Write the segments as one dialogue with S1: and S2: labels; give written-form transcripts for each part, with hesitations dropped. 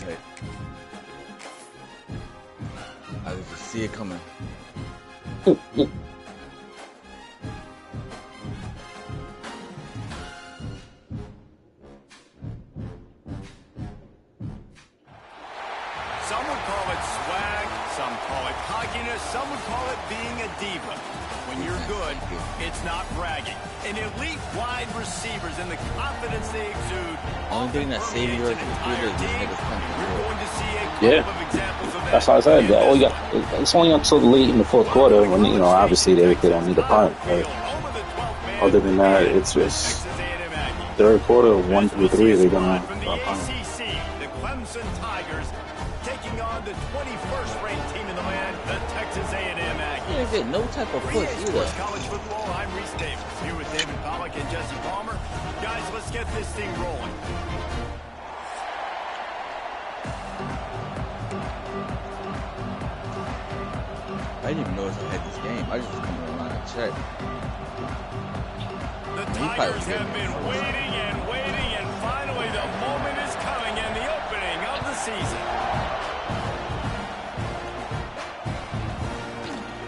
S1: hit. I could just see it coming.
S2: Some would call it swag, some call it cockiness, some would call it being a diva. When you're good, it's not bragging. An elite wide receivers and the confidence they exude.
S1: Only thing that saved you at the computer is this nigga's
S2: We're going to see a couple of examples of that.
S3: That's how I said. It's only until late in the fourth quarter when, you know, obviously they don't need a punt. But other than that, it's just third quarter, 1 through 3, they're going to punt.
S2: The Clemson Tigers taking on the 21st ranked team in the land, the Texas A&M Aggies.
S1: You didn't get no type of push either.
S2: College football, I'm Reese Davis, here with David Pollack and Jesse Palmer. Guys, let's get this thing rolling.
S1: I didn't even notice I had this game. I just was coming around and check.
S2: The Tigers have been waiting and waiting, and finally the moment is coming and the opening of the season.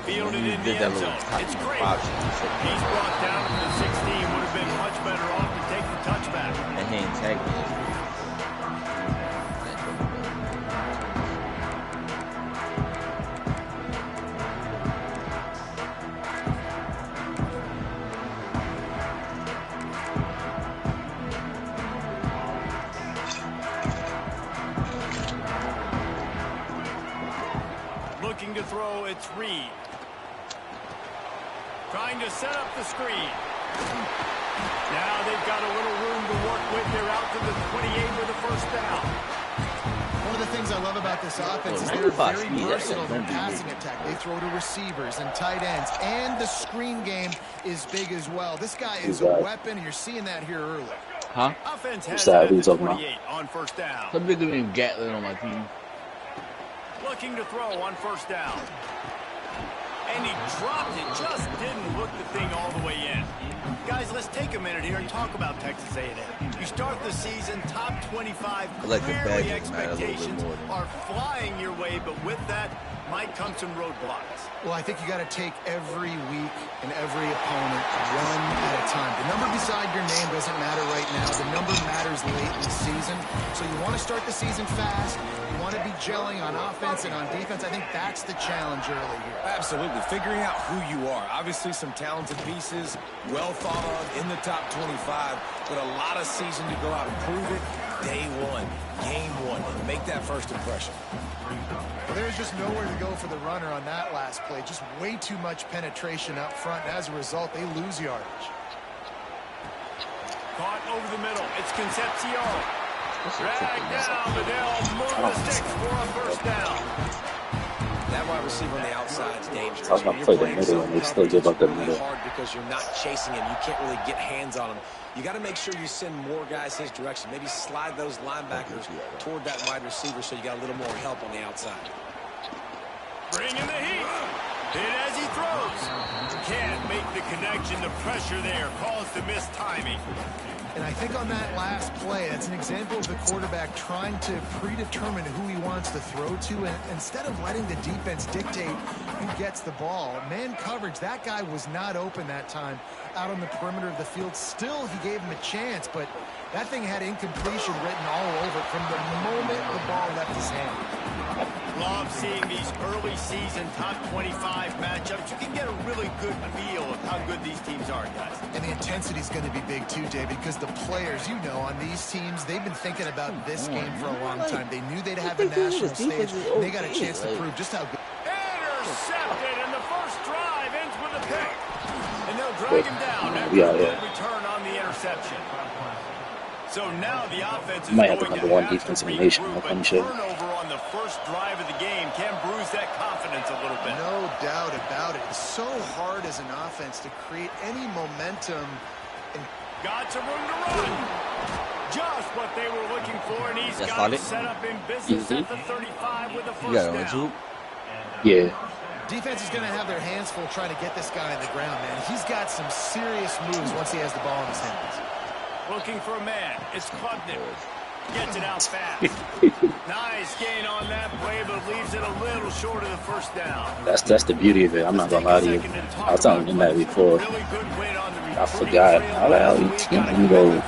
S2: Fielded in the end zone. It's great. He's brought down to the 16. Would have been much better off to take the touchback.
S1: And he ain't tagged me.
S2: Looking to throw, it's Reed. Trying to set up the screen. Now they've got a little room to work with. They're out to the 28 with the first down.
S4: One of the things I love about this offense is they're very versatile in their passing attack. They throw to receivers and tight ends, and the screen game is big as well. This guy is a weapon, and you're seeing that here early.
S1: Huh?
S2: Offense has that 28 on first down.
S1: Some bigger than Gatlin on my team.
S2: Looking to throw on first down. And he dropped it, just didn't look the thing all the way in. Guys, let's take a minute here and talk about Texas A&M. You start the season top 25. Clearly expectations are flying your way, but with that might come some roadblocks.
S4: Well, I think you got to take every week and every opponent one at a time. The number beside your name doesn't matter right now. The number matters late in the season. So you want to start the season fast. You want to be gelling on offense and on defense. I think that's the challenge early here.
S5: Absolutely. Figuring out who you are. Obviously some talented pieces, well thought on in the top 25, but a lot of season to go out and prove it. Day one, game one, and make that first impression.
S4: Well, there's just nowhere to go for the runner on that last play. Just way too much penetration up front. And as a result, they lose yardage.
S2: Caught over the middle. It's Concepcion. Dragged down. Liddell moved the sticks for a first down.
S5: That wide receiver on the outside is dangerous.
S3: I was going to play the middle, and they still give up the middle.
S5: Hard because you're not chasing him. You can't really get hands on him. You got to make sure you send more guys his direction. Maybe slide those linebackers toward that wide receiver so you got a little more help on the outside.
S2: Bringing the heat. Hit as he throws. Can't make the connection. The pressure there caused the missed timing.
S4: And I think on that last play, that's an example of the quarterback trying to predetermine who he wants to throw to, and instead of letting the defense dictate who gets the ball. Man coverage, that guy was not open that time out on the perimeter of the field. Still, he gave him a chance, but that thing had incompletion written all over it from the moment the ball left his hand.
S2: Love seeing these early season top 25 matchups. You can get a really good feel of how good these teams are, guys.
S4: And the intensity is going to be big too, David, because the players, you know, on these teams, they've been thinking about this game for a long time. They knew they'd have a national stage, and they got a chance to prove just how good.
S2: Intercepted, and the first drive ends with a pick. And they'll drag him down after a good return on the interception. So now the offense is
S3: might have
S2: going
S3: the number one defense in the nation.
S2: turnover on the first drive of the game can bruise that confidence a little bit.
S4: No doubt about it. It's so hard as an offense to create any momentum.
S2: Got some room to run. Just what they were looking for, and he's got it set up in business at the 35 with a first down.
S3: Yeah.
S4: Defense is going to have their hands full trying to get this guy on the ground, man. He's got some serious moves once he has the ball in his hands.
S2: Looking for a man. It's Klubnik. Gets it out fast. Nice gain on that play, but leaves it a little short of the first down.
S3: That's the beauty of it. I'm not gonna lie to you. I was telling him that before. I forgot. I was like, oh, let me go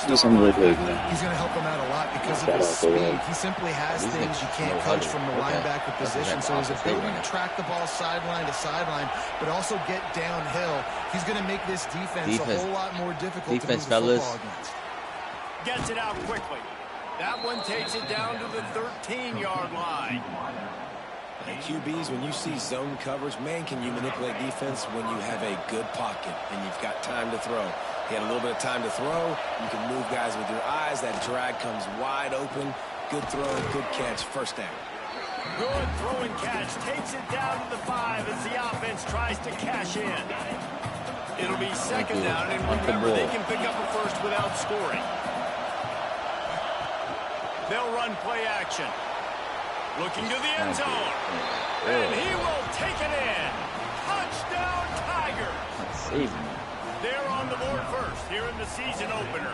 S3: do something real quick, man.
S4: He's going to help him out a lot because of his speed. He simply has things you can't coach from the linebacker position. So his ability to track the ball sideline to sideline, but also get downhill, he's going to make this defense a whole lot more difficult to move the football against.
S2: Gets it out quickly. That one takes it down to the 13-yard line.
S5: And QBs, when you see zone coverage, man, can you manipulate defense when you have a good pocket and you've got time to throw. He had a little bit of time to throw. You can move guys with your eyes. That drag comes wide open. Good throw, good catch, first down.
S2: Good throw and catch. Takes it down to the 5 as the offense tries to cash in. It'll be second down, and remember, they can pick up a first without scoring. They'll run play action. Looking to the end zone. And he will take it in. Touchdown, Tigers. They're on the board first here in the season opener.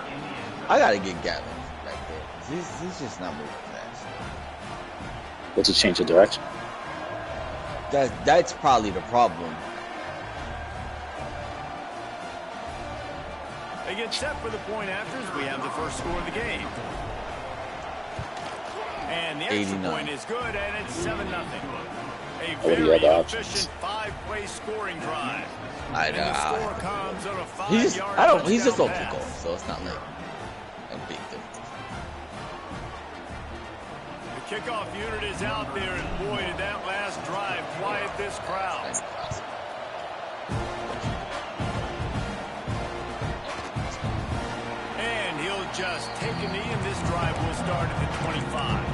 S1: I got to get Gavin right there. He's just not moving fast.
S3: But to change the direction.
S1: That's probably the problem.
S2: They get set for the point afters. We have the first score of the game. And the extra point is good, and it's 7-0. A very efficient 5-play scoring drive.
S1: I know.
S2: And the score comes on a 5-yard
S1: he's just open
S2: pass.
S1: goal, so it's not like a big difference.
S2: The kickoff unit is out there, and boy, did that last drive quiet this crowd. And he'll just take a knee, and this drive will start at the 25.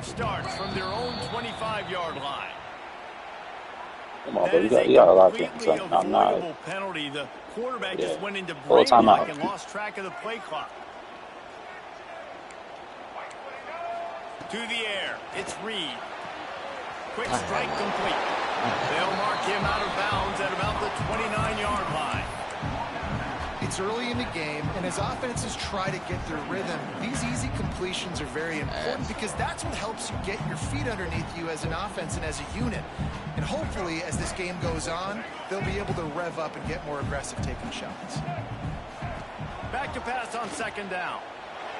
S2: Starts from their own 25-yard line.
S3: Come on, but you got a lot of things. I'm not.
S2: Penalty. The quarterback just went into brain lock and lost track of the play clock. To the air. It's Reed. Quick strike complete. They'll mark him out of bounds at about the 29-yard line.
S4: It's early in the game, and as offenses try to get their rhythm, these easy completions are very important because that's what helps you get your feet underneath you as an offense and as a unit. And hopefully, as this game goes on, they'll be able to rev up and get more aggressive taking shots.
S2: Back to pass on second down.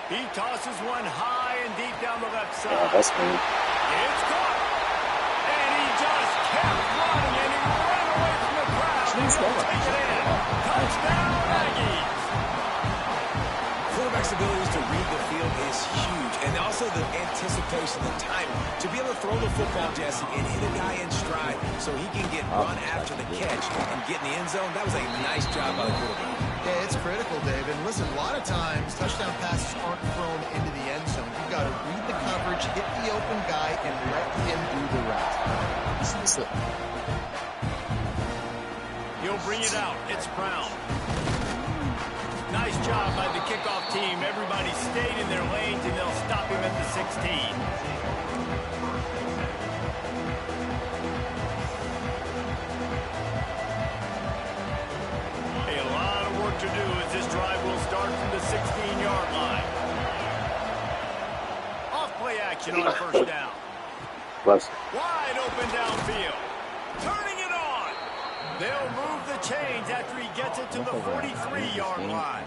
S2: He tosses one high and deep down the left side.
S3: Yeah, that's good.
S2: It's caught. And he just kept running, and he ran away from the crowd. He's going to take it in. Touchdown, Aggies.
S5: Quarterback's abilities to read the field is huge, and also the anticipation, the timing. To be able to throw the football, Jesse, and hit a guy in stride so he can get run after the catch and get in the end zone, that was a nice job by the quarterback.
S4: Yeah, it's critical, Dave. And listen, a lot of times, touchdown passes aren't thrown into the end zone. You've got to read the coverage, hit the open guy, and let him do the rest.
S2: He'll bring it out. It's Brown. Nice job by the kickoff team. Everybody stayed in their lanes, and they'll stop him at the 16. A lot of work to do as this drive will start from the 16-yard line. Off play action on first down. Wide open downfield. Turning it on. They'll move the chains after he gets it to the 43-yard line.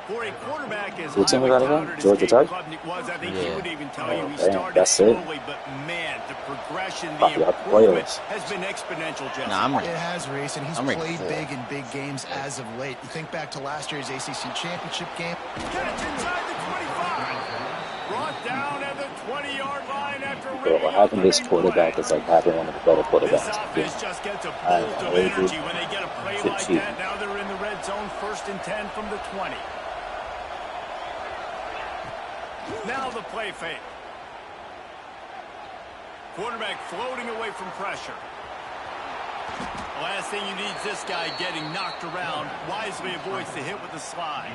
S2: For a quarterback as
S3: What team was that again? Georgia Tech?
S2: Was, I think he would even tell you he started
S3: that's
S2: slowly, but man, the progression, the improvement has been exponential, Jesse.
S4: It has, Reese, and he's played big in big games as of late. You think back to last year's ACC championship game.
S2: Catch inside the 25. Brought down at the 20-yard line after
S3: having this quarterback is like having one of the better quarterbacks.
S2: This offense just gets a bolt of energy when they get a play like that. Now they're in the red zone, 1st and 10 from the 20. Now the play fake. Quarterback floating away from pressure. Last thing you need is this guy getting knocked around. Wisely avoids the hit with the slide.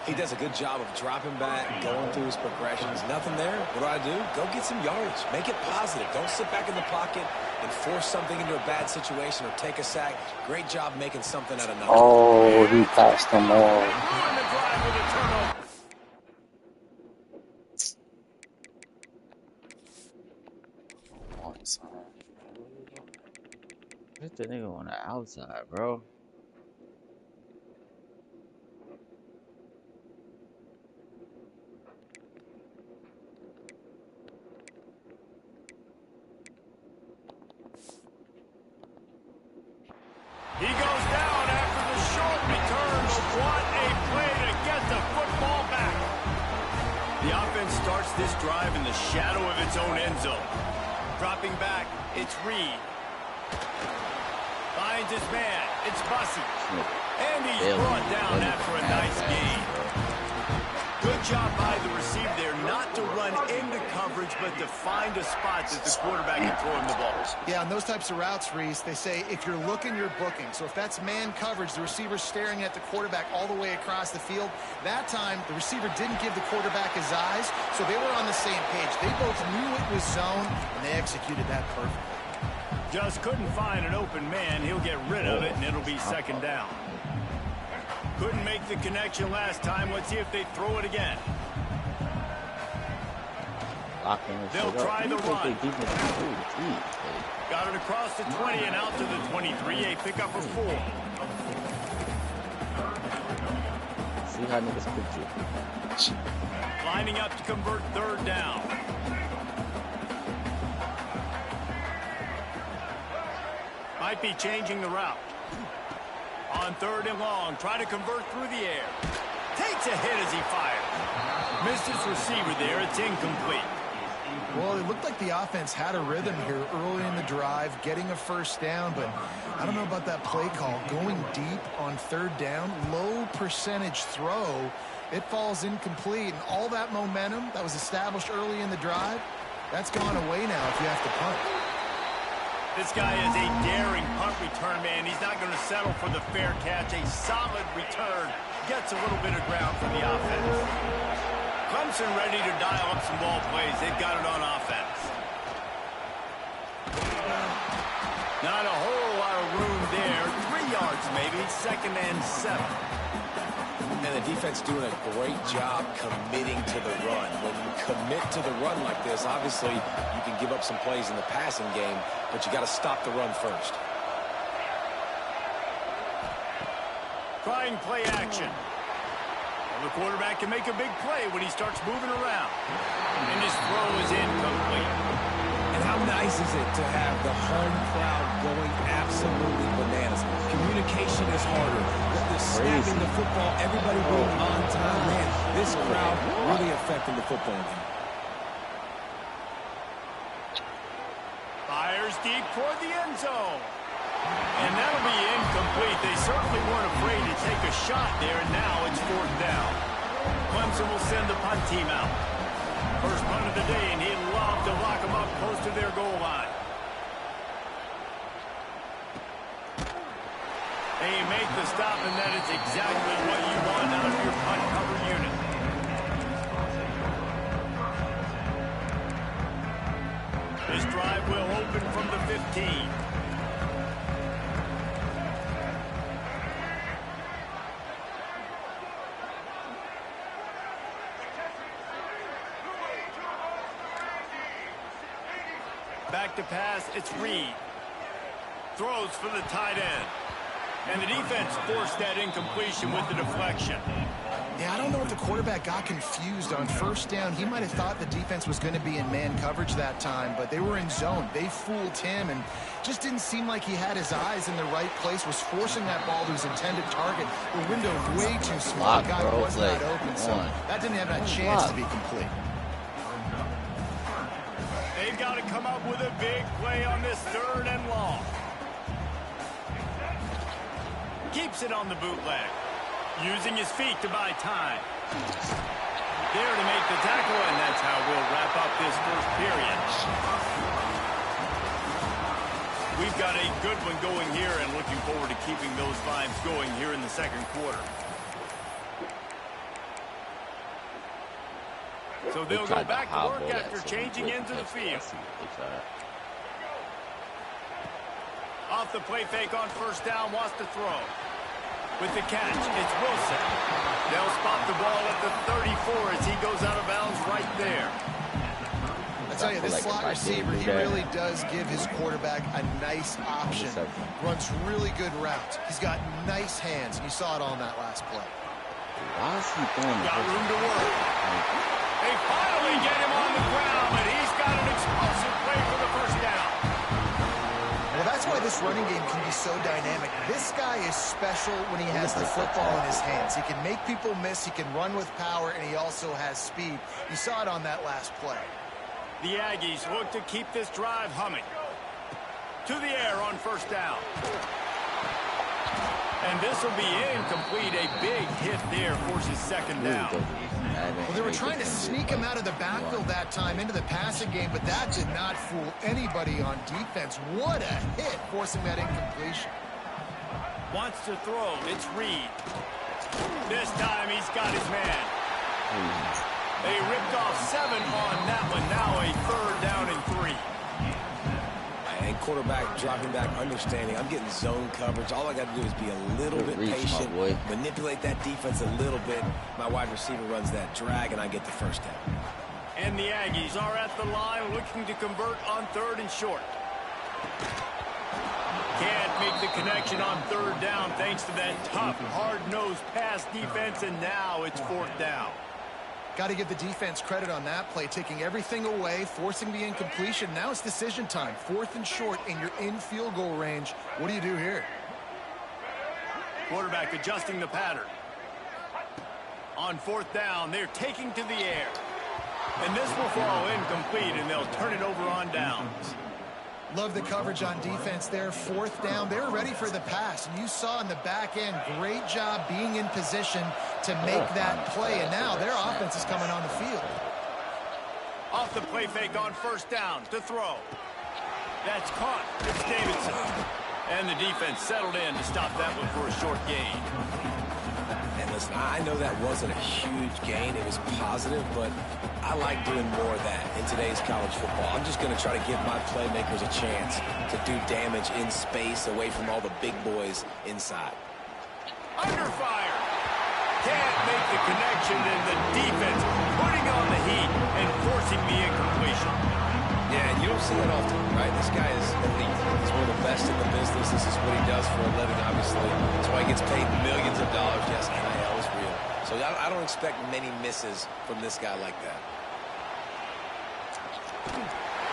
S5: He does a good job of dropping back, going through his progressions. Nothing there. What do? Go get some yardage. Make it positive. Don't sit back in the pocket and force something into a bad situation or take a sack. Great job making something out of nothing.
S3: Oh, he passed them all.
S1: Get the nigga on the outside, bro.
S2: He goes down after the short return, but what a play to get the football back. The offense starts this drive in the shadow of its own end zone. Dropping back, it's Reed. Finds his man, it's Bussey. And he's brought down after a nice gain. Good job by the receiver there, not to run into coverage, but to find a spot that the quarterback can throw him the ball.
S4: Yeah, on those types of routes, Reese, they say if you're looking, you're booking. So if that's man coverage, the receiver's staring at the quarterback all the way across the field. That time, the receiver didn't give the quarterback his eyes, so they were on the same page. They both knew it was zone, and they executed that perfectly.
S2: Just couldn't find an open man. He'll get rid of it, and it'll be second down. Couldn't make the connection last time. Let's see if they throw it again. They'll try the run. Got it across the 20 and out to the 23. A pickup of 4.
S1: See how niggas put you.
S2: Lining up to convert third down. Might be changing the route. On third and long, try to convert through the air. Takes a hit as he fires. Missed his receiver there. It's incomplete.
S4: Well, it looked like the offense had a rhythm here early in the drive, getting a first down, but I don't know about that play call. Going deep on third down, low percentage throw, it falls incomplete, and all that momentum that was established early in the drive, that's gone away now if you have to punt.
S2: This guy is a daring punt return man. He's not going to settle for the fair catch. A solid return. Gets a little bit of ground for the offense. Clemson ready to dial up some ball plays. They've got it on offense. Not a whole lot of room there. 3 yards maybe. Second and 7.
S5: And the defense doing a great job committing to the run. When you commit to the run like this, obviously you can give up some plays in the passing game, but you got to stop the run first.
S2: Trying play action. Well, the quarterback can make a big play when he starts moving around. And his throw is incomplete.
S5: And how nice is it to have the home crowd going absolutely bananas? Communication is harder. The snapping the football, everybody going on time. Man, this crowd really affecting the football game.
S2: Fires deep toward the end zone. And that'll be incomplete. They certainly weren't afraid to take a shot there, and now it's fourth down. Clemson will send the punt team out. First punt of the day, and he'd love to lock them up close to their goal line. They make the stop, and that is exactly what you want out of your punt cover unit. This drive will open from the 15. Back to pass, it's Reed. Throws for the tight end. And the defense forced that incompletion with the deflection.
S4: Yeah, I don't know if the quarterback got confused on first down. He might have thought the defense was going to be in man coverage that time, but they were in zone. They fooled him and just didn't seem like he had his eyes in the right place, was forcing that ball to his intended target. The window way too small. The guy was not open, so that didn't have a chance to be complete.
S2: They've got to come up with a big play on this third and long. Keeps it on the bootleg. Using his feet to buy time. There to make the tackle, and that's how we'll wrap up this first period. We've got a good one going here and looking forward to keeping those vibes going here in the second quarter. So they'll go back to work after changing into the field. Off the play fake on first down, wants to throw. With the catch, it's Wilson. They'll spot the ball at the 34 as he goes out of bounds right there.
S4: I tell you, this slot receiver, he really does give his quarterback a nice option. Runs really good routes. He's got nice hands, and you saw it on that last play.
S1: Why is he throwing
S2: Got room to work. They finally get him on the ground, but he's got an explosive play for the first down.
S4: Well, that's why this running game can be so dynamic. This guy is special when he has the football in his hands. He can make people miss, he can run with power, and he also has speed. You saw it on that last play.
S2: The Aggies look to keep this drive humming. To the air on first down. And this will be incomplete. A big hit there forces second down.
S4: Well, they were trying to sneak him out of the backfield that time into the passing game, but that did not fool anybody on defense. What a hit, forcing that incompletion.
S2: Wants to throw. It's Reed. This time he's got his man. They ripped off 7 on that one. Now a third down and 3.
S5: And quarterback dropping back, understanding I'm getting zone coverage. All I got to do is be a little bit patient, manipulate that defense a little bit. My wide receiver runs that drag, and I get the first down.
S2: And the Aggies are at the line looking to convert on third and short. Can't make the connection on third down thanks to that tough, hard-nosed pass defense, and now it's fourth down.
S4: Got to give the defense credit on that play, taking everything away, forcing the incompletion. Now it's decision time. Fourth and short, and you're in field goal range. What do you do here?
S2: Quarterback adjusting the pattern. On fourth down, they're taking to the air. And this will fall incomplete, and they'll turn it over on downs.
S4: Love the coverage on defense there. Fourth down, they were ready for the pass. And you saw in the back end, great job being in position to make that play. And now their offense is coming on the field.
S2: Off the play fake on first down to throw. That's caught. It's Davidson. And the defense settled in to stop that one for a short gain.
S5: And listen, I know that wasn't a huge gain. It was positive, but I like doing more of that in today's college football. I'm just going to try to give my playmakers a chance to do damage in space away from all the big boys inside.
S2: Under fire. Can't make the connection, and the defense putting on the heat and forcing the incompletion.
S5: Yeah, and you don't see that often, right? This guy is elite. He's one of the best in the business. This is what he does for a living, obviously. That's why he gets paid millions of dollars. Yes, NIL is real. So I don't expect many misses from this guy like that.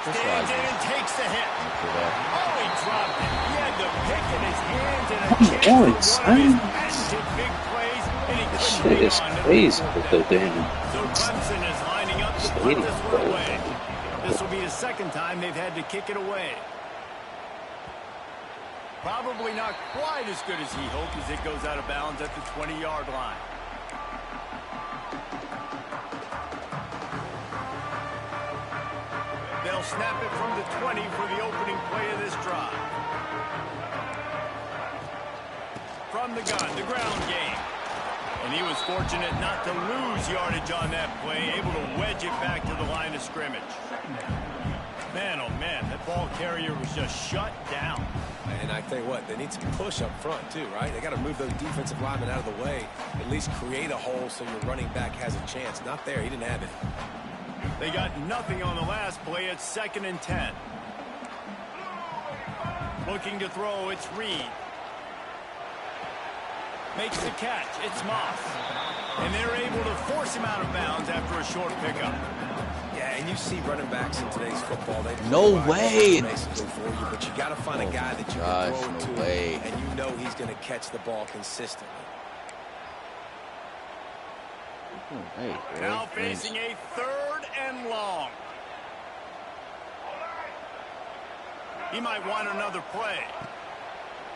S2: Stands in and takes the hit. Oh, he dropped it. He had the pick in his hands and a chance for one of his patented big plays, and he couldn't hang on to
S3: crazy with the damn
S2: So Clemson is lining up to put this one away. This will be the second time they've had to kick it away. Probably not quite as good as he hoped as it goes out of bounds at the 20-yard line. They'll snap it from the 20 for the opening play of this drive. From the gun, the ground game. And he was fortunate not to lose yardage on that play, able to wedge it back to the line of scrimmage. Man, oh man, that ball carrier was just shut down.
S5: And I tell you what, they need some push up front too, right? They got to move those defensive linemen out of the way, at least create a hole so your running back has a chance. Not there, he didn't have it.
S2: They got nothing on the last play. It's 2nd and 10. Looking to throw, it's Reed. Makes the catch. It's Moss. And they're able to force him out of bounds after a short pickup.
S5: Yeah, and you see running backs in today's football. They
S1: No way.
S5: For you, but you got to find a guy that you can throw it to, and you know he's going to catch the ball consistently.
S2: Now facing a 3rd and long. He might want another play.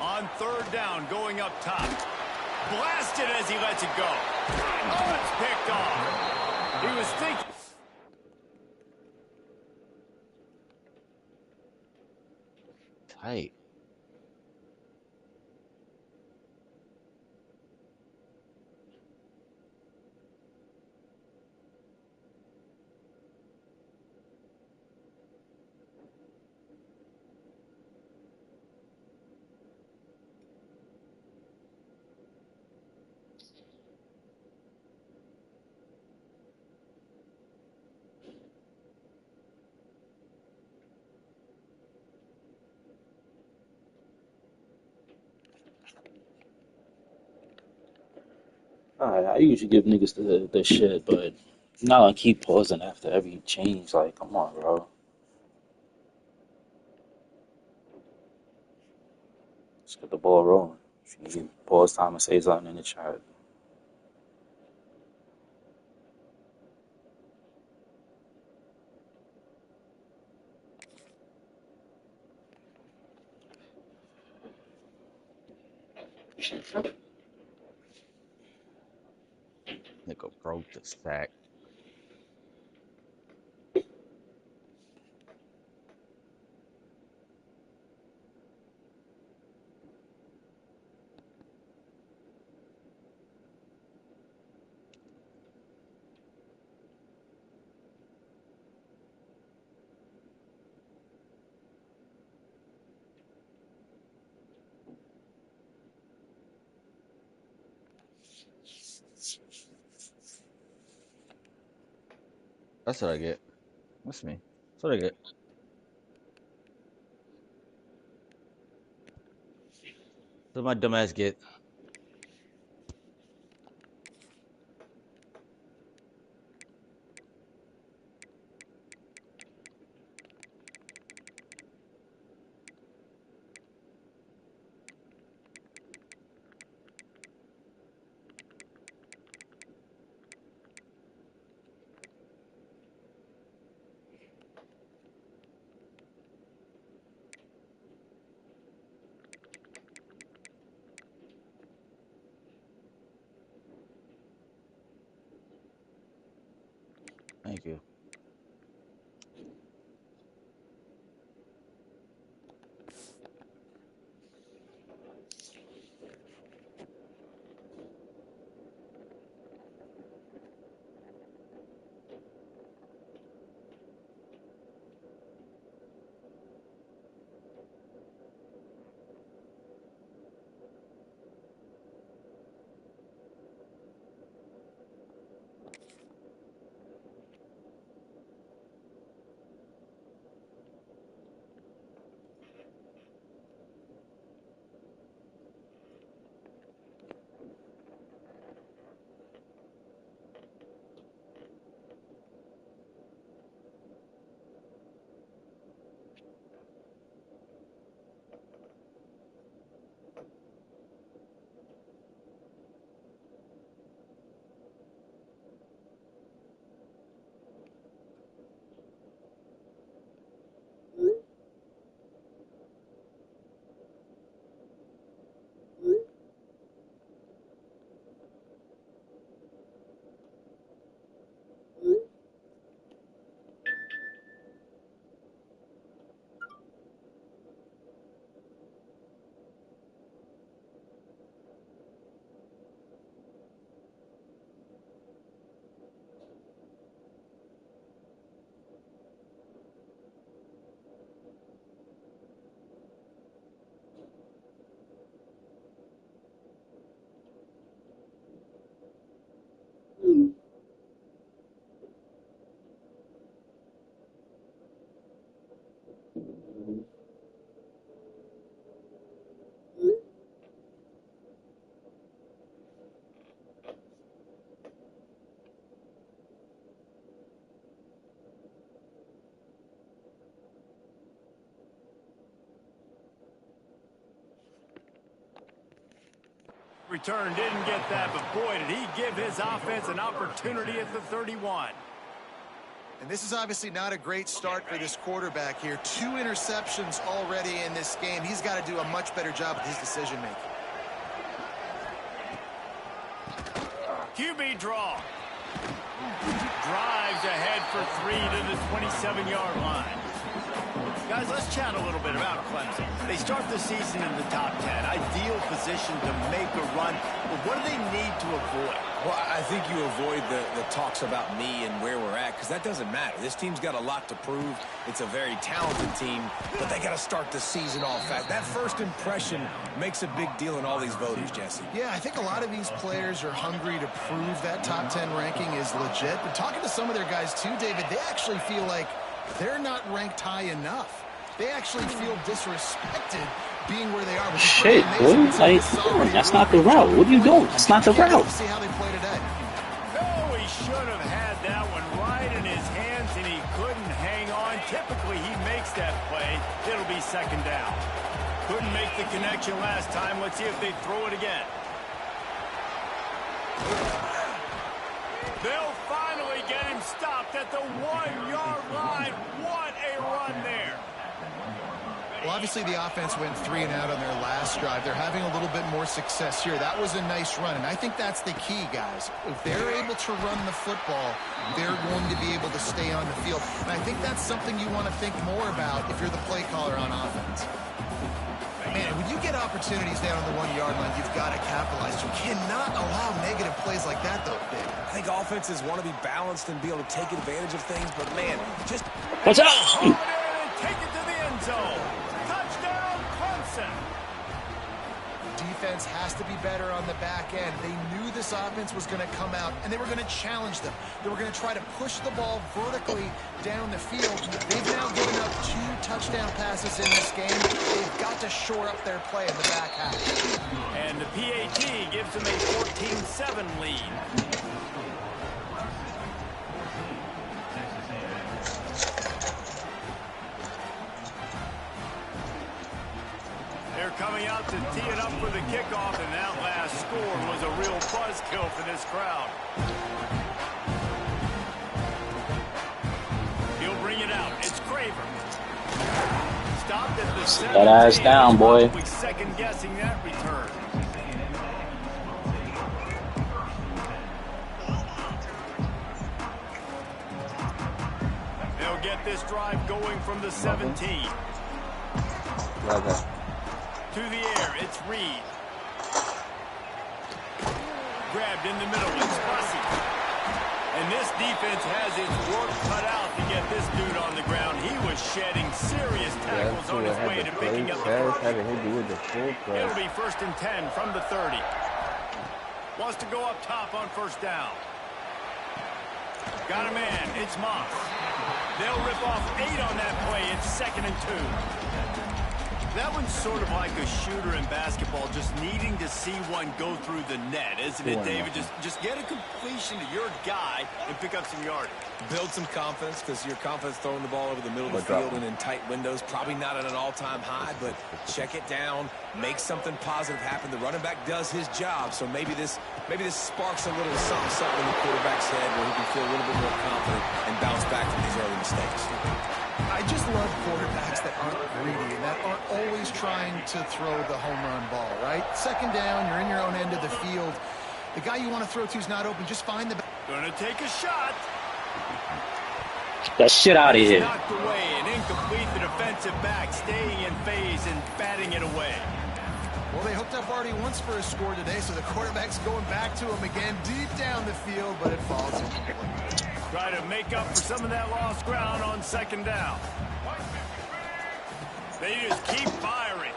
S2: On 3rd down, going up top. Blasted as he lets it go. Oh, it's picked off. He was thinking.
S1: Tight.
S3: I usually give niggas the shit, but I'm not gonna keep pausing after every change. Like, come on, bro. Let's get the ball rolling. If you need pause time and say something in the chat.
S1: Nigga broke the sack. That's what I get. That's me. That's what I get. That's what my dumb ass get. Thank you.
S2: Return didn't get that, but boy, did he give his offense an opportunity at the 31.
S4: And this is obviously not a great start for this quarterback here. 2 interceptions already in this game. He's got to do a much better job with his decision-making.
S2: QB draw. Drives ahead for 3 to the 27-yard line. Guys, let's chat a little bit about Clemson. They start the season in the top 10. Ideal position to make a run. But what do they need to avoid?
S5: Well, I think you avoid the talks about me and where we're at, because that doesn't matter. This team's got a lot to prove. It's a very talented team, but they got to start the season off fast. That first impression makes a big deal in all these voters, Jesse.
S4: Yeah, I think a lot of these players are hungry to prove that top 10 ranking is legit. But talking to some of their guys too, David, they actually feel like they're not ranked high enough. They actually feel disrespected being where they are.
S3: Shit, boy. Like, that's not the route. What are you doing? That's not the route.
S4: See how they play today.
S2: No, he should have had that one right in his hands, and he couldn't hang on. Typically, he makes that play. It'll be second down. Couldn't make the connection last time. Let's see if they throw it again. They'll finally get him stopped at the 1-yard line. What a run there.
S4: Well, obviously the offense went 3 and out on their last drive. They're having a little bit more success here. That was a nice run, and I think that's the key, guys. If they're able to run the football, they're going to be able to stay on the field. And I think that's something you want to think more about if you're the play caller on offense. Man, when you get opportunities down on the 1-yard line, you've got to capitalize. You cannot allow negative plays like that, though, Dave.
S5: I think offenses want to be balanced and be able to take advantage of things, but man, just...
S3: What's up?
S2: Take it to the end zone. Touchdown, Clemson.
S4: Defense has to be better on the back end. They knew this offense was going to come out, and they were going to challenge them. They were going to try to push the ball vertically down the field. They've now given up 2 touchdown passes in this game. They've got to shore up their play in the back half.
S2: And the PAT gives them a 14-7 lead. They're coming out to tee it up for the kickoff, and that last score was a real buzzkill for this crowd. He'll bring it out. It's Craver. Stopped at the 7.
S3: That ass down, boy.
S2: Second guessing that return. They'll get this drive going from the 17. To the air, it's Reed. Grabbed in the middle, it's Bussey. And this defense has its work cut out to get this dude on the ground. He was shedding serious tackles on his way to picking up the first. It'll be 1st and 10 from the 30. Wants to go up top on 1st down. Got a man, it's Moss. They'll rip off 8 on that play. It's 2nd and 2. That one's sort of like a shooter in basketball, just needing to see one go through the net, isn't it, David? Just get a completion to your guy and pick up some yardage.
S5: Build some confidence, because your confidence throwing the ball over the middle of the field and in tight windows, probably not at an all-time high, but check it down, make something positive happen. The running back does his job, so maybe this sparks a little something in the quarterback's head where he can feel a little bit more confident and bounce back from these early mistakes.
S4: I just love quarterbacks that aren't greedy and that aren't always trying to throw the home run ball, right? 2nd down, you're in your own end of the field. The guy you want to throw to is not open. Just find the...
S2: Gonna take a shot.
S3: That shit out of here.
S2: Knocked away and incomplete. The defensive back staying in phase and batting it away.
S4: Well, they hooked up already once for a score today, so the quarterback's going back to him again deep down the field, but it falls incomplete.
S2: Try to make up for some of that lost ground on 2nd down. They just keep firing.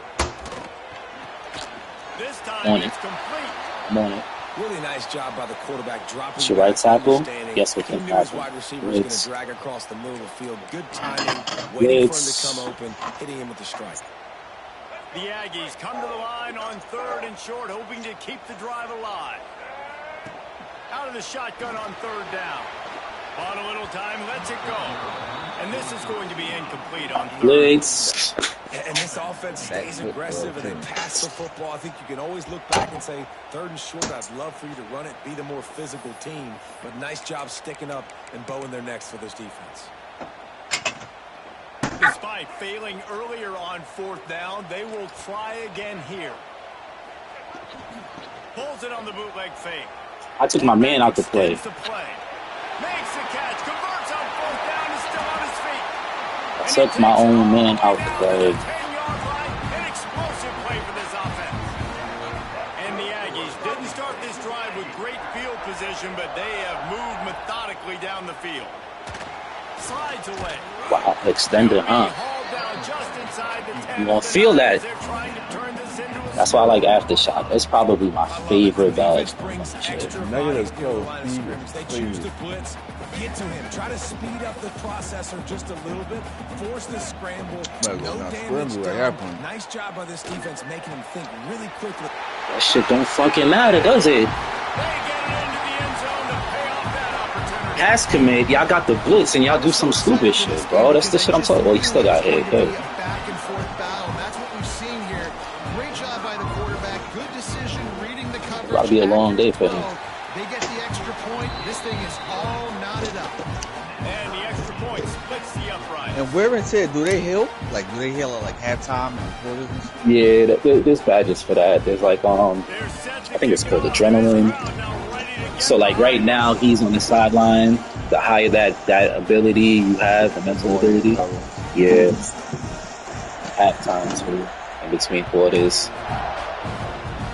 S2: This time it's complete.
S3: Morning.
S5: Really nice job by the quarterback dropping.
S3: It's your right tackle. Guess what can
S5: He knew his
S3: happen?
S5: wide receiver was going to drag across the middle of the field. Good timing, waiting for him to come open, hitting him with the strike.
S2: The Aggies come to the line on 3rd and short, hoping to keep the drive alive. Out of the shotgun on 3rd down. On a little time, lets it go. And this is going to be incomplete on 3rd.
S3: Blitz.
S5: And this offense stays aggressive and they pass the football. I think you can always look back and say, 3rd and short, I'd love for you to run it, be the more physical team. But nice job sticking up and bowing their necks for this defense.
S2: Despite failing earlier on 4th down, they will try again here. Pulls it on the bootleg fake.
S3: I took my man out to play.
S2: Makes the catch, converts on 4th down, is still on his feet.
S3: I took my own man out to play.
S2: 10-yard line, an explosive play for this offense. And the Aggies didn't start this drive with great field position, but they have moved methodically down the field. Slides away.
S3: Wow, extended, huh? You gonna feel that. That's why I like Aftershock. It's probably my favorite badge.
S5: They choose to blitz. get to him. Try to speed up the processor just a little bit. Force the scramble. No damage done. Nice job by this defense making him think really quickly.
S3: That shit don't fucking matter, does it? Pass commit, y'all got the blitz and y'all do some stupid shit, bro. That's the shit I'm talking about. You still got hit. Good.
S4: Back and forth battle. That's what we've seen here. Great job by the quarterback. Good decision reading the coverage.
S3: About to be a long day for him.
S4: They get the extra point. This thing is all knotted up.
S2: And the extra point splits the upright.
S1: And wear and tear, do they heal? Like, do they heal at like halftime and quarters and stuff?
S3: Yeah, there's badges for that. There's like I think it's called adrenaline. So like right now he's on the sideline. The higher that ability you have, the mental ability. Yeah. Halftime too, in between quarters.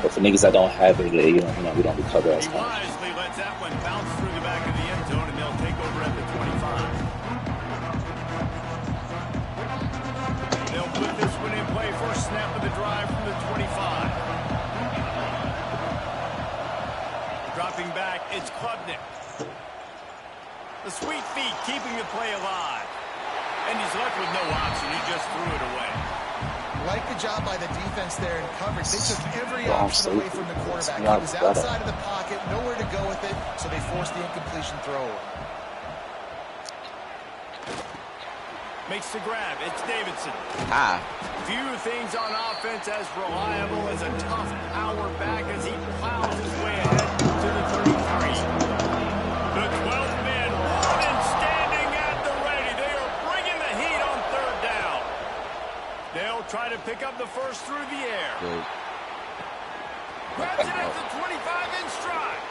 S3: But for niggas that don't have it, we don't recover as much.
S2: Wisely lets that one bounce through the back of the end zone, and they'll take over at the 25. They'll put this one in play. First snap of the drive from the 25. Dropping back, it's Klubnik. The sweet feet keeping the play alive. And he's left with no option. He just threw it away.
S4: Like the job by the defense there in coverage. They took every option away from the quarterback. He was outside of the pocket, nowhere to go with it, so they forced the incompletion throw.
S2: Makes the grab. It's Davidson. Few things on offense as reliable as a tough power back as he plows his way ahead to the 33. The 12th man and standing at the ready. They are bringing the heat on third down. They'll try to pick up the first through the air. Grabs it at the 25 in stride.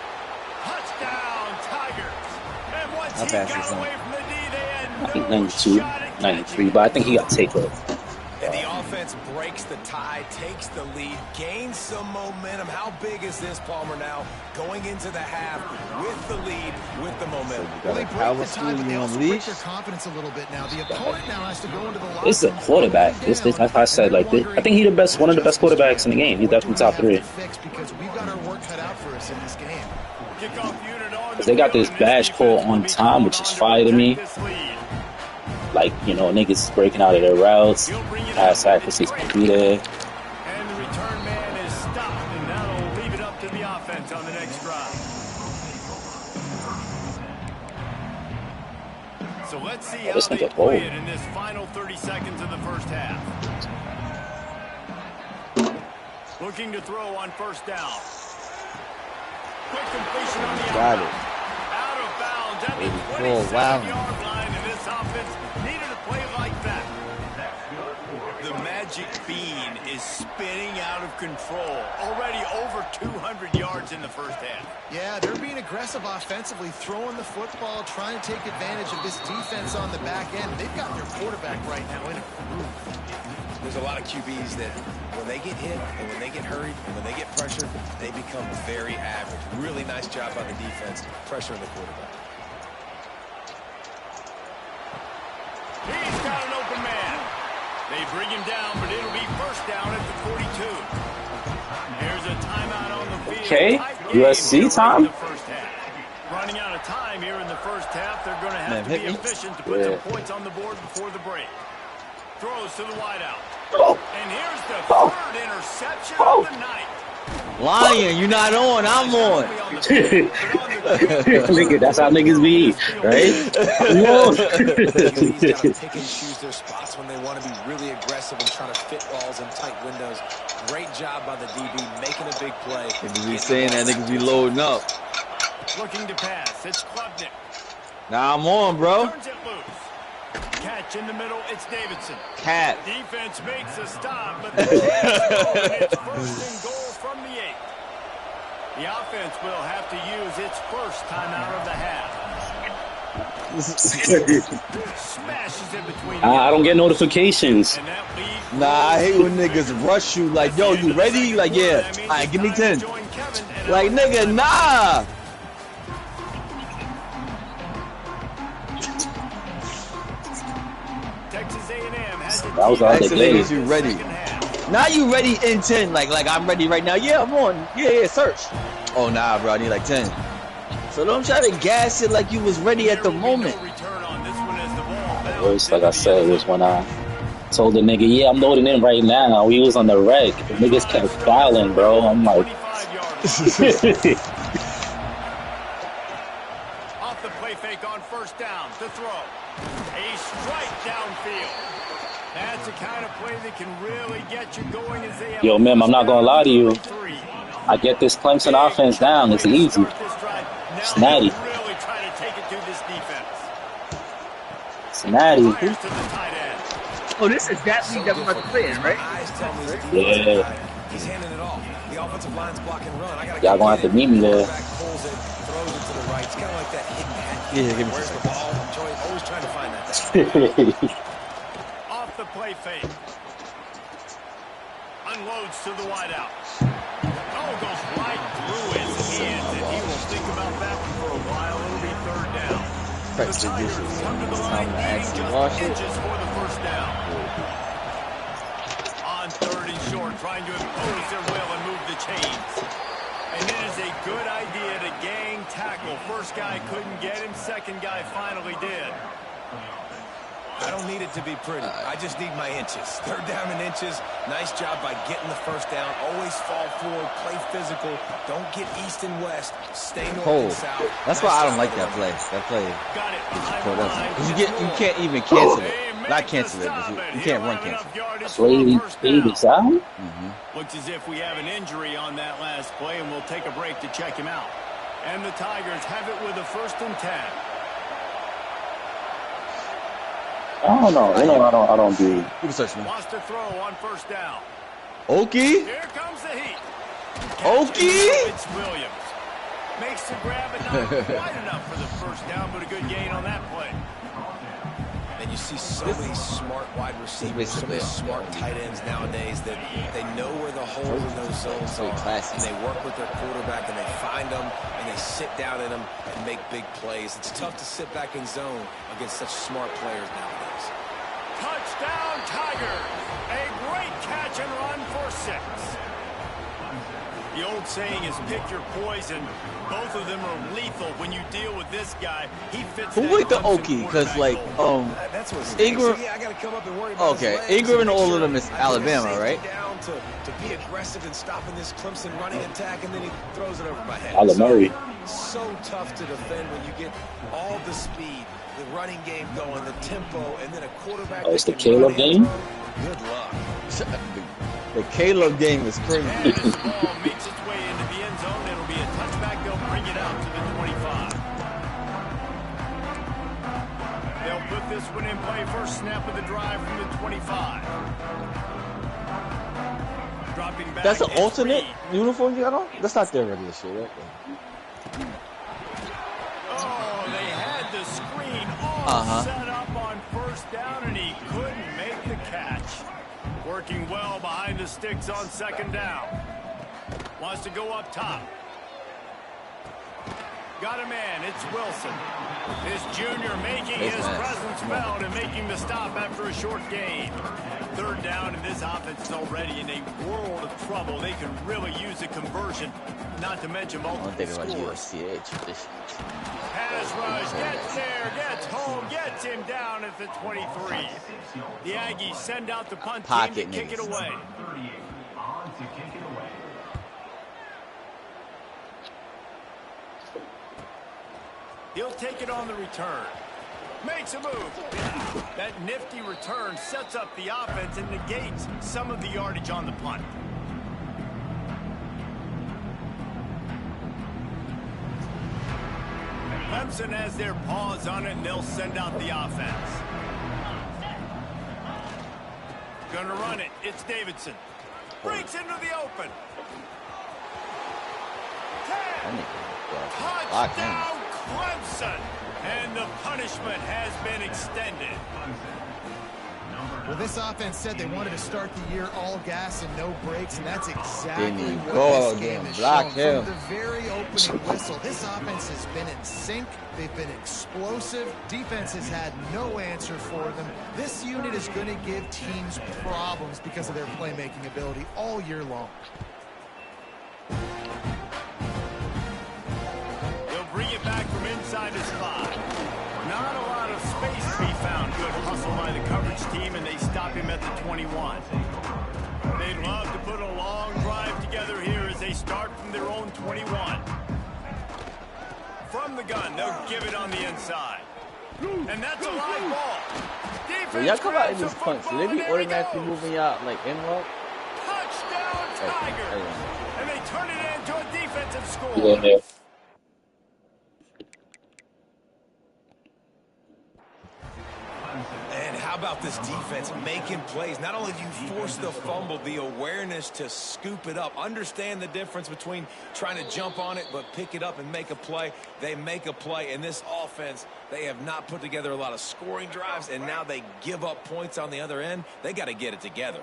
S2: Touchdown, Tigers. And once he got away from the D, they had no
S3: 92,
S2: shot at
S3: 93, but I think he got takeover.
S5: And the offense breaks the tie, takes the lead, gains some momentum. How big is this, Palmer, now going into the half with the lead, with the momentum?
S4: Well, they break the tie, but they also break their confidence a little bit now. The opponent now has to go into the locker room.
S3: This is a quarterback. This like I said, like this, I think he's the best, one of the best quarterbacks in the game. He's definitely top 3.
S4: Because we've got our work cut out for us in this game.
S3: They got this badge call on time, which is fire to me. Like, niggas breaking out of their routes, pass accuracy can be there.
S2: And the return man is stopped, and that'll leave it up to the offense on the next drive. So let's see how they play it in this final 30 seconds of the first half. Looking to throw on first down. Quick completion on the
S1: Got it.
S2: out of bounds at the 27-yard line, and this offense needed a play like that. The magic bean is spinning out of control. Already over 200 yards in the first half.
S4: Yeah, they're being aggressive offensively, throwing the football, trying to take advantage of this defense on the back end. They've got their quarterback right now in a groove.
S5: There's a lot of QBs that when they get hit and when they get hurried and when they get pressured, they become very average. Really nice job by the defense, pressuring the quarterback.
S2: He's got an open man. They bring him down, but it'll be first down at the 42. Here's a timeout on the field.
S3: Okay, USC time.
S2: Running out of time here in the first half. They're going to have to be efficient to put some points on the board before the break. Throws to the wideout. And here's the third interception of the night.
S1: Lion, you're not on, I'm on.
S3: Nigga, that's how niggas be, right?
S5: He's got to pick and choose their spots when they want to be really aggressive and try to fit balls in tight windows. Great job by the DB making a big play.
S1: Niggas be saying that, niggas be loading up.
S2: Looking to pass. It's Klubnik.
S1: Now I'm on, bro.
S2: Turns it loose. Catch in the middle, it's Davidson.
S1: Cat.
S2: Defense makes a stop, but the it's first and goal from the 8. The offense will have to use its first timeout of the half. Smashes it between.
S3: I don't get notifications.
S1: Nah, I hate when niggas rush you like, yo, you ready? Like, yeah. All right, give me 10. Like, nigga, nah.
S3: That was all they played.
S1: You ready? Now you ready in 10? Like I'm ready right now. Yeah, I'm on. Yeah, search. Oh nah, bro, I need like 10. So don't try to gas it like you was ready at the moment.
S3: It was like I said, it was when I told the nigga, yeah, I'm loading in right now. We was on the wreck. The niggas kept fouling, bro. I'm like...
S2: Off the play fake on first down to throw. A strike downfield. That's the kind of play that can really get you going as they have.
S3: Yo, Mim, I'm not gonna lie to you. I get this Clemson offense down. It's easy. It's natty.
S2: Really trying to take it to this defense.
S3: It's natty.
S6: Oh, this is that league that we're about to play in, right?
S3: Yeah.
S5: He's handing it off. The offensive line's blocking run.
S3: Y'all gonna have to meet me there.
S5: Pulls it, throws it to the right. It's kind of like that hidden hat.
S1: Yeah, give me
S5: Where's the ball? I'm always trying to find that.
S2: Off the play fake. Unloads to the wideout. Oh, goes right through his hands, and he will think about that one for a while. It'll be third down. The Tigers come to the line, needing just inches for the first down. On third and short, trying to impose their will and move the chains. And it is a good idea to gang tackle. First guy couldn't get him, second guy finally did.
S5: I don't need it to be pretty. I just need my inches. Third down in inches. Nice job by getting the first down. Always fall forward. Play physical. Don't get east and west. Stay north and south.
S1: That's why I don't like that play. That play is you can't even cancel it. Not cancel it. You can't run cancel.
S3: Play is out?
S2: Looks as if we have an injury on that last play, and we'll take a break to check him out. And the Tigers have it with a 1st and 10.
S3: I don't know. I don't do.
S1: You can search me.
S2: Wants to throw on first down.
S1: Okie.
S2: Here comes the heat.
S1: Okie.
S2: It's Williams. Makes the grab, but not quite enough for the first down, but a good gain on that play.
S5: And you see so many smart wide receivers, so many smart tight ends nowadays that they know where the holes in those zones are. And they work with their quarterback, and they find them, and they sit down in them and make big plays. It's tough to sit back in zone against such smart players nowadays.
S2: Touchdown, Tigers! A great catch and run for 6. The old saying is pick your poison. Both of them are lethal when you deal with this guy. He fits.
S1: Who went to Okie? Because like
S5: that's what
S1: Ingram.
S5: I gotta come up and worry about
S1: Okay, Ingram and all of them is Alabama, right?
S5: Down to be aggressive and stopping this Clemson running attack, and then he throws it over my head.
S3: Murray.
S5: So tough to defend when you get all the speed, the running game going, the tempo, and then a quarterback.
S3: Oh, it's the Caleb game?
S5: Good luck.
S1: The Caleb game is crazy.
S2: And this ball makes its way into the end zone. It'll be a touchback. They'll bring it out to the 25. They'll put this one in play. First snap of the drive from the 25. Dropping back.
S1: That's an alternate uniform you got on? That's not their regular shit, right?
S2: Oh, they had the screen all set up on first down, and he couldn't make the catch. Working well behind the sticks on second down. Wants to go up top. Got a man. It's Wilson. This junior making his presence felt and making the stop after a short gain. Third down, and this offense is already in a world of trouble. They can really use a conversion, not to mention multiple scores. Pass rush, gets there, gets home, gets him down at the 23. The Aggies send out the punt team to kick it away. He'll take it on the return. Makes a move. That nifty return sets up the offense and negates some of the yardage on the punt. Clemson has their paws on it, and they'll send out the offense. Gonna run it. It's Davidson. Breaks into the open. 10. Touchdown, Clemson. And the punishment has been extended.
S4: Well, this offense said they wanted to start the year all gas and no brakes, and that's exactly what this game has shown. From the very opening whistle, this offense has been in sync. They've been explosive. Defense has had no answer for them. This unit is going to give teams problems because of their playmaking ability all year long.
S2: They'll bring it back. inside his 5. Not a lot of space to be found. Good hustle by the coverage team, and they stop him at the 21. They'd love to put a long drive together here as they start from their own 21. From the gun, they'll give it on the inside. And that's a live ball.
S7: When y'all come out in this punch, so they be automatically moving y'all like in route.
S2: Touchdown, Tigers! And they turn it into a defensive score.
S3: Yeah.
S5: And how about this defense making plays? Not only do you force the fumble, the awareness to scoop it up. Understand the difference between trying to jump on it, but pick it up and make a play. They make a play. In this offense, they have not put together a lot of scoring drives, and now they give up points on the other end. They got to get it together.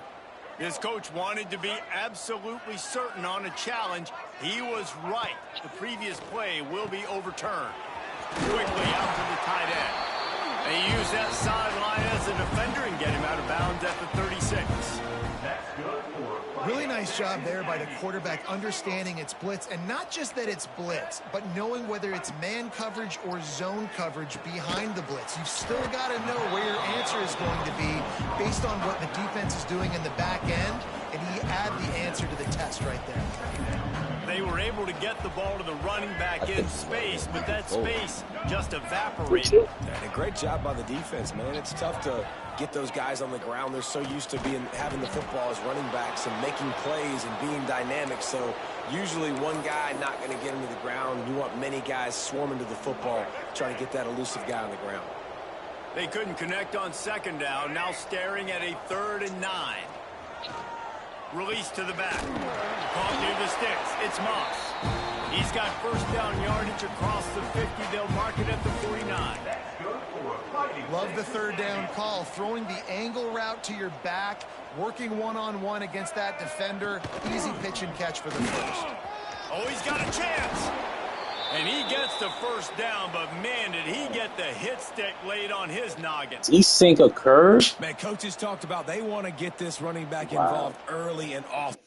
S2: His coach wanted to be absolutely certain on a challenge. He was right. The previous play will be overturned. Quickly out to the tight end. They use that sideline as a defender and get him out of bounds at the 36.
S4: Really nice job there by the quarterback understanding it's blitz, and not just that it's blitz, but knowing whether it's man coverage or zone coverage behind the blitz. You've still got to know where your answer is going to be based on what the defense is doing in the back end, and he add the answer to the test right there.
S2: They were able to get the ball to the running back in space, but that space just evaporated.
S5: And a great job by the defense, man. It's tough to get those guys on the ground. They're so used to having the football as running backs and making plays and being dynamic. So usually one guy not going to get him to the ground. You want many guys swarming to the football, trying to get that elusive guy on the ground.
S2: They couldn't connect on second down. Now staring at a 3rd and 9. Release to the back. Caught near the sticks. It's Moss. He's got first down yardage across the 50. They'll mark it at the 49.
S4: Love the 3rd down call. Throwing the angle route to your back, working one-on-one against that defender. Easy pitch and catch for the first.
S2: Oh, he's got a chance. And he gets the first down, but man, did he get the hit stick laid on his noggin.
S3: Did he sink a curve?
S5: Man, coaches talked about they want to get this running back involved early and often.